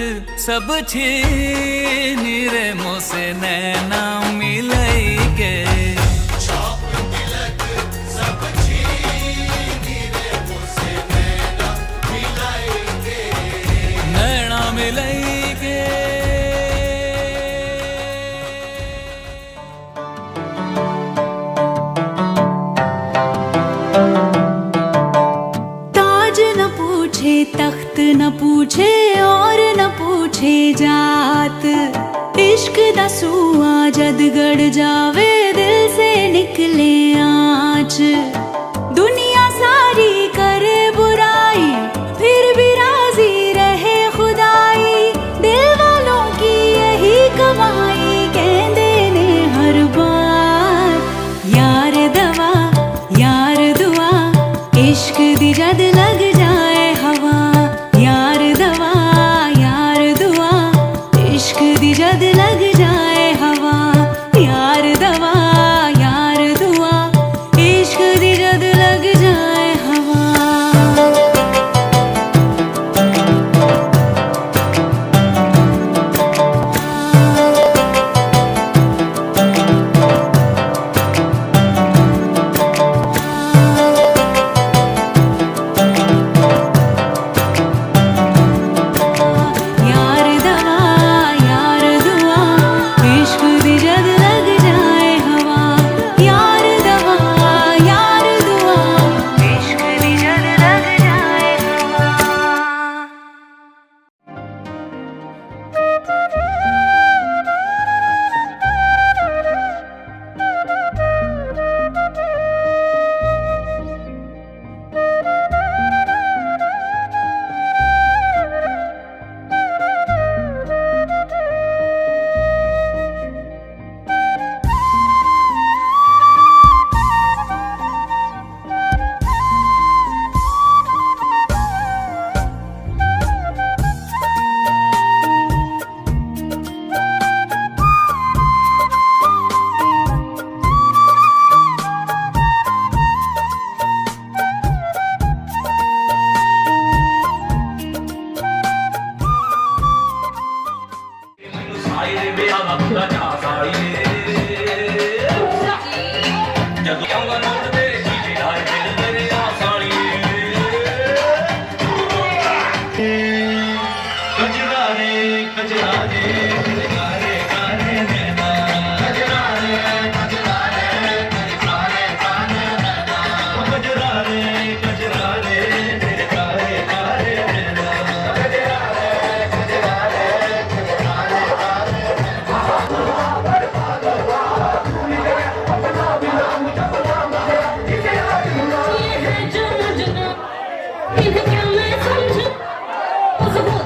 सब छीन रे मोसे नैना मिलैगे नैना मिलैगे ताज न पूछे तख्त न पूछे और न पूछे जात इश्क दा सूआ जद गड़ जावे दिल से निकले आँच दुनिया सारी करे बुराई फिर भी राजी रहे खुदाई दिल वालों की यही कमाई कहते ने हर बार यार दवा यार दुआ इश्क दी जद लग जाए हवा यार दवा यार दुआ इश्क दी जद लग जाए हवा यार दवा यार दुआ इश्क दी जद लग जाए हवा यार दवा यार दुआ इश्क दी जद लग जाए हवा यार दवा यार दुआ इश्क दी जद लग जाए हवा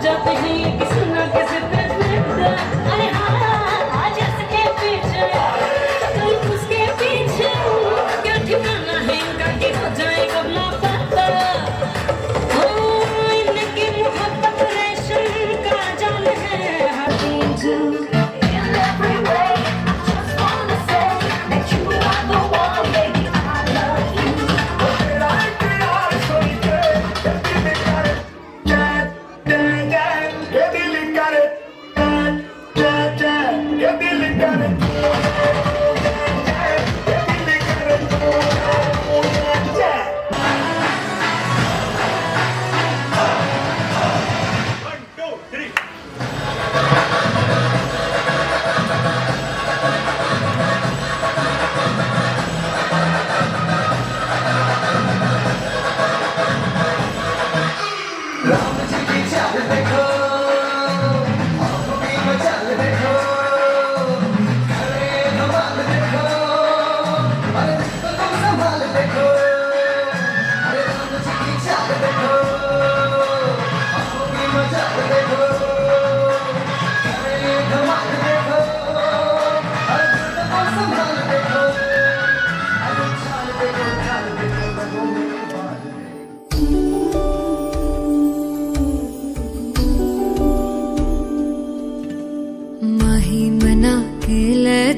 जाते हैं किसी ना किसी पे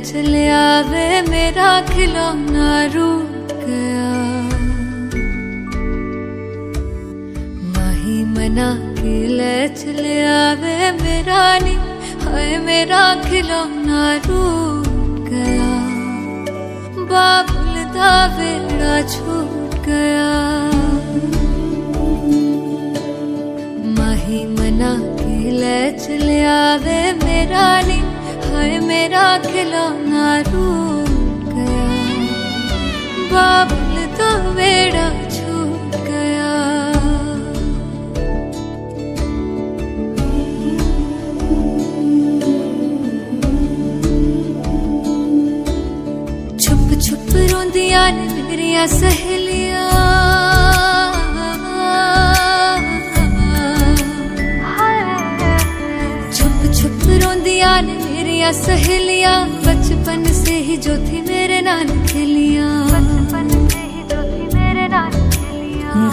चले आवे मेरा खिलौना रूठ गया माही मना के ले चले आवे मेरा नी हाय मेरा खिलौना रूठ गया बाबुल दा वेड़ा छूट गया माही मना के ले चले आवे मेरा नी हाय मेरा खिलौना रूठ गया बाबुल दा वेड़ा छूट गया छुप छुप रोंदियां ने मेरिया सहेलियां छुप छुप रोंदियां ने मेरिया सहेलियां बचपन से ही जो थी मेरे नाल खेलियां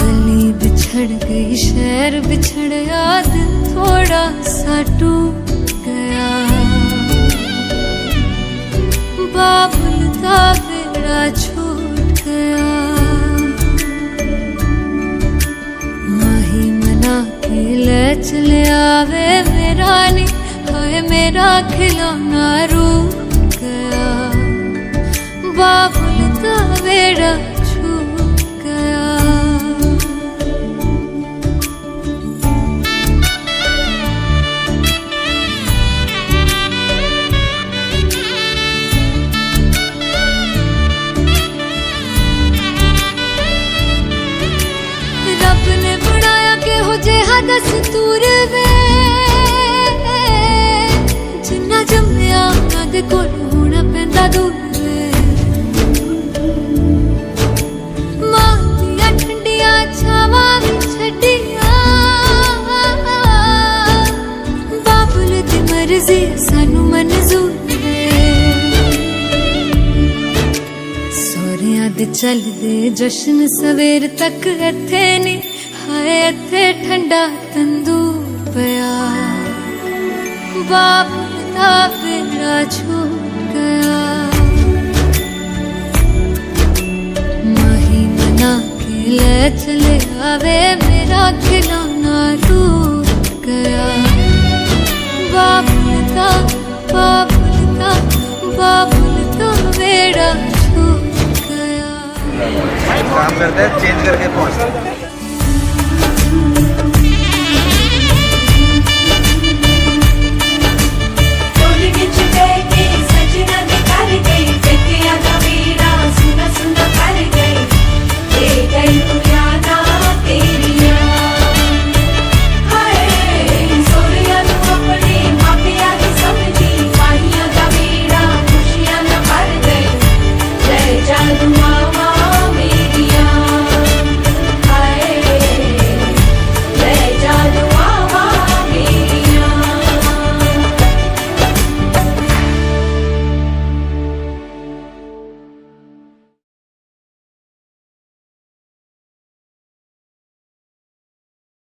गली बिछड़ गई शहर बिछड़ गया दिल थोड़ा सा टूट गया बाबुल दा वेड़ा छूट गया माही मना के ले चले आवे मेरा नी हाय मेरा खिलौना रूठ गया बाबुल दा वेड़ा छूट गया रब ने बनाया के हो जे दस तूर वे जिन्ना जम्मिया उन्हां दे कोल होना पैंदा दूर वे मां दियां ठंडियां छावां भी छड्डियां बाबुल दी मर्जी सानू मंजूर वे सोहरियां दे चलदे जश्न सवेर तक इत्थे नी हाय इत्थे ठंडा तंदूर पिया बाबुल दा वेड़ा छूट गया माही मना के ले चले आवे मेरा खिलौना रूठ गया बाबुल दा वेड़ा छूट गया काम करते हैं चेंज करके पहुंचते हैं